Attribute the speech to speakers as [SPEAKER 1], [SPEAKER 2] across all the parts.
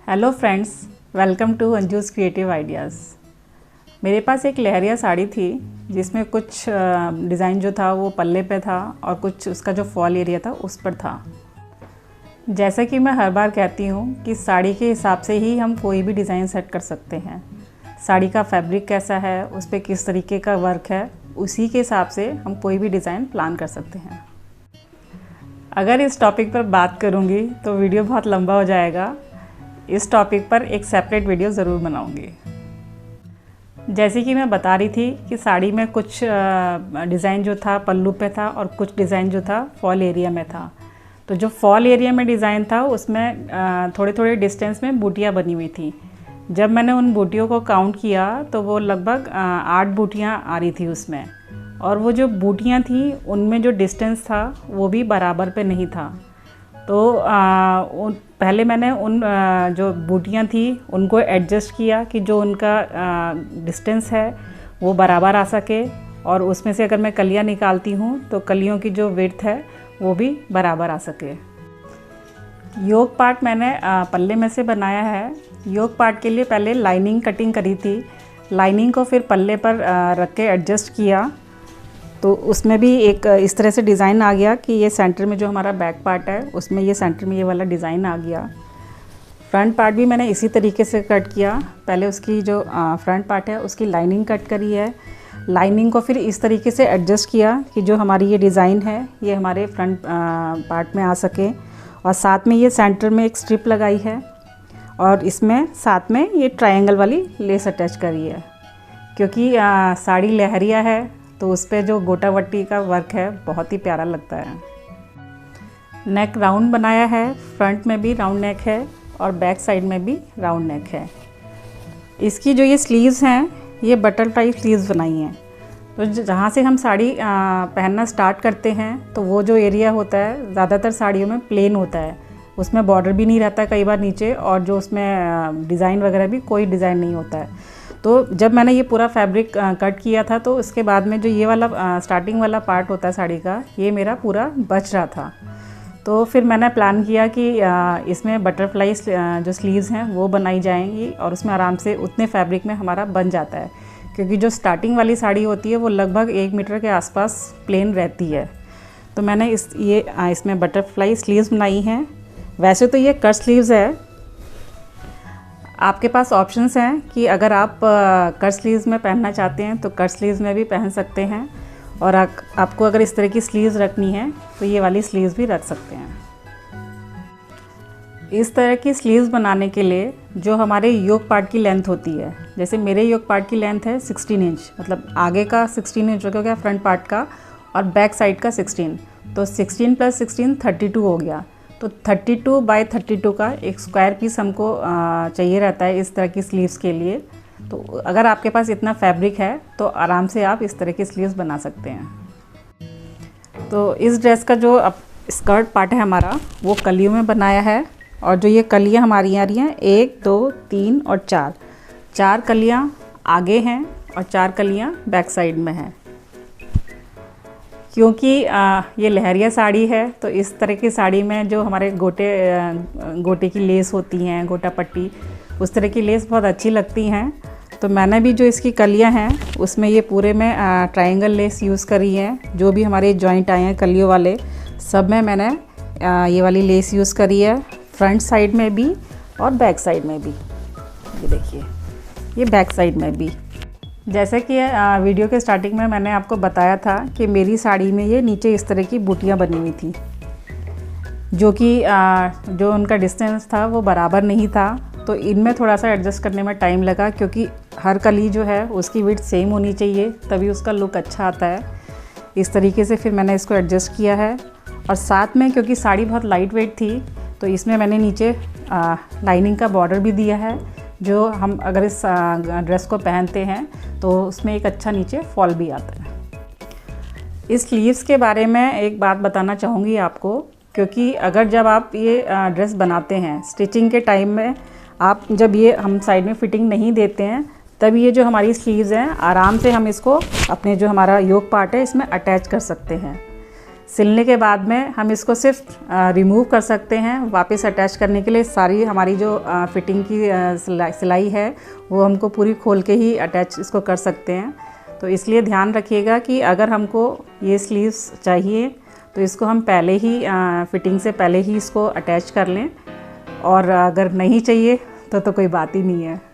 [SPEAKER 1] Hello friends, welcome to Anju's creative ideas. मेरे पास एक लहरिया साड़ी थी जिसमें कुछ डिज़ाइन जो था वो पल्ले पे था और कुछ उसका जो फॉल एरिया था उस पर था। जैसा कि मैं हर बार कहती हूँ कि साड़ी के हिसाब से ही हम कोई भी डिज़ाइन सेट कर सकते हैं। साड़ी का फैब्रिक कैसा है, उस पर किस तरीके का वर्क है, उसी के हिसाब से हम कोई भी डिज़ाइन प्लान कर सकते हैं। अगर इस टॉपिक पर बात करूँगी तो वीडियो बहुत लंबा हो जाएगा। इस टॉपिक पर एक सेपरेट वीडियो ज़रूर बनाऊंगी। जैसे कि मैं बता रही थी कि साड़ी में कुछ डिज़ाइन जो था पल्लू पे था और कुछ डिज़ाइन जो था फॉल एरिया में था। तो जो फॉल एरिया में डिज़ाइन था उसमें थोड़े थोड़े डिस्टेंस में बूटियाँ बनी हुई थी। जब मैंने उन बूटियों को काउंट किया तो वो लगभग 8 बूटियाँ आ रही थी उसमें, और वो जो बूटियाँ थी उनमें जो डिस्टेंस था वो भी बराबर पे नहीं था। तो पहले मैंने उन जो बूटियाँ थी उनको एडजस्ट किया कि जो उनका डिस्टेंस है वो बराबर आ सके, और उसमें से अगर मैं कलियाँ निकालती हूँ तो कलियों की जो विड्थ है वो भी बराबर आ सके। योक पार्ट मैंने पल्ले में से बनाया है। योक पार्ट के लिए पहले लाइनिंग कटिंग करी थी, लाइनिंग को फिर पल्ले पर रख के एडजस्ट किया तो उसमें भी एक इस तरह से डिज़ाइन आ गया कि ये सेंटर में जो हमारा बैक पार्ट है उसमें ये सेंटर में ये वाला डिज़ाइन आ गया। फ्रंट पार्ट भी मैंने इसी तरीके से कट किया। पहले उसकी जो फ्रंट पार्ट है उसकी लाइनिंग कट करी है, लाइनिंग को फिर इस तरीके से एडजस्ट किया कि जो हमारी ये डिज़ाइन है ये हमारे फ्रंट पार्ट में आ सके, और साथ में ये सेंटर में एक स्ट्रिप लगाई है और इसमें साथ में ये ट्रायंगल वाली लेस अटैच करी है। क्योंकि साड़ी लहरिया है तो उस पर जो गोटापट्टी का वर्क है बहुत ही प्यारा लगता है। नेक राउंड बनाया है, फ्रंट में भी राउंड नेक है और बैक साइड में भी राउंड नेक है। इसकी जो ये स्लीव्स हैं ये बटरफ्लाई स्लीव्स बनाई हैं। तो जहाँ से हम साड़ी पहनना स्टार्ट करते हैं तो वो जो एरिया होता है ज़्यादातर साड़ियों में प्लेन होता है, उसमें बॉर्डर भी नहीं रहता कई बार नीचे, और जो उसमें डिज़ाइन वगैरह भी कोई डिज़ाइन नहीं होता है। तो जब मैंने ये पूरा फैब्रिक कट किया था तो उसके बाद में जो ये वाला स्टार्टिंग वाला पार्ट होता है साड़ी का, ये मेरा पूरा बच रहा था। तो फिर मैंने प्लान किया कि इसमें बटरफ्लाई जो स्लीव्स हैं वो बनाई जाएंगी और उसमें आराम से उतने फैब्रिक में हमारा बन जाता है। क्योंकि जो स्टार्टिंग वाली साड़ी होती है वो लगभग 1 मीटर के आसपास प्लेन रहती है। तो मैंने इसमें बटरफ्लाई स्लीव्स बनाई हैं। वैसे तो ये कट स्लीव्स है, आपके पास ऑप्शंस हैं कि अगर आप कट स्लीव्स में पहनना चाहते हैं तो कट स्लीव्स में भी पहन सकते हैं, और आपको अगर इस तरह की स्लीव्स रखनी है तो ये वाली स्लीव्स भी रख सकते हैं। इस तरह की स्लीव्स बनाने के लिए जो हमारे योक पार्ट की लेंथ होती है, जैसे मेरे योक पार्ट की लेंथ है 16 इंच, मतलब आगे का 16 इंच हो गया फ्रंट पार्ट का और बैक साइड का 16, तो 16 + 16 32 हो गया। तो 32 बाय 32 का एक स्क्वायर पीस हमको चाहिए रहता है इस तरह की स्लीव्स के लिए। तो अगर आपके पास इतना फैब्रिक है तो आराम से आप इस तरह की स्लीव्स बना सकते हैं। तो इस ड्रेस का जो स्कर्ट पार्ट है हमारा वो कलियों में बनाया है, और जो ये कलियाँ हमारी आ रही हैं 1 2 3 और 4 कलियाँ आगे हैं और 4 कलियाँ बैक साइड में हैं। क्योंकि ये लहरिया साड़ी है तो इस तरह की साड़ी में जो हमारे गोटे की लेस होती हैं, गोटा पट्टी, उस तरह की लेस बहुत अच्छी लगती हैं। तो मैंने भी जो इसकी कलियां हैं उसमें ये पूरे में ट्रायंगल लेस यूज़ करी है। जो भी हमारे जॉइंट आए हैं कलियों वाले सब में मैंने ये वाली लेस यूज़ करी है, फ्रंट साइड में भी और बैक साइड में भी। ये देखिए, ये बैक साइड में भी। जैसे कि वीडियो के स्टार्टिंग में मैंने आपको बताया था कि मेरी साड़ी में ये नीचे इस तरह की बूटियाँ बनी हुई थी, जो कि जो उनका डिस्टेंस था वो बराबर नहीं था। तो इनमें थोड़ा सा एडजस्ट करने में टाइम लगा, क्योंकि हर कली जो है उसकी विड्थ सेम होनी चाहिए तभी उसका लुक अच्छा आता है। इस तरीके से फिर मैंने इसको एडजस्ट किया है, और साथ में क्योंकि साड़ी बहुत लाइट वेट थी तो इसमें मैंने नीचे लाइनिंग का बॉर्डर भी दिया है, जो हम अगर इस ड्रेस को पहनते हैं तो उसमें एक अच्छा नीचे फॉल भी आता है। इस स्लीव्स के बारे में एक बात बताना चाहूँगी आपको, क्योंकि अगर जब आप ये ड्रेस बनाते हैं स्टिचिंग के टाइम में, आप जब ये हम साइड में फिटिंग नहीं देते हैं तब ये जो हमारी स्लीव्स हैं आराम से हम इसको अपने जो हमारा योक पार्ट है इसमें अटैच कर सकते हैं। सिलने के बाद में हम इसको सिर्फ रिमूव कर सकते हैं। वापस अटैच करने के लिए सारी हमारी जो फिटिंग की सिलाई है वो हमको पूरी खोल के ही अटैच इसको कर सकते हैं। तो इसलिए ध्यान रखिएगा कि अगर हमको ये स्लीव्स चाहिए तो इसको हम पहले ही फिटिंग से पहले ही इसको अटैच कर लें, और अगर नहीं चाहिए तो कोई बात ही नहीं है।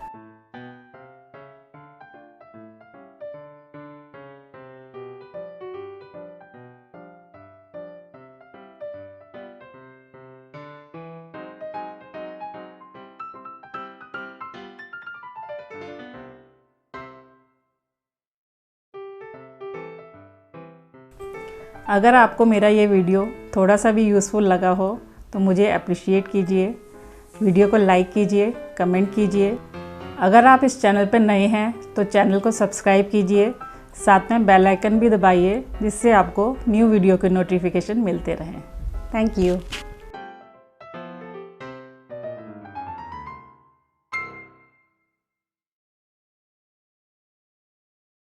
[SPEAKER 1] अगर आपको मेरा ये वीडियो थोड़ा सा भी यूज़फुल लगा हो तो मुझे अप्रिशिएट कीजिए, वीडियो को लाइक कीजिए, कमेंट कीजिए। अगर आप इस चैनल पर नए हैं तो चैनल को सब्सक्राइब कीजिए, साथ में बेल आइकन भी दबाइए जिससे आपको न्यू वीडियो के नोटिफिकेशन मिलते रहें। Thank you.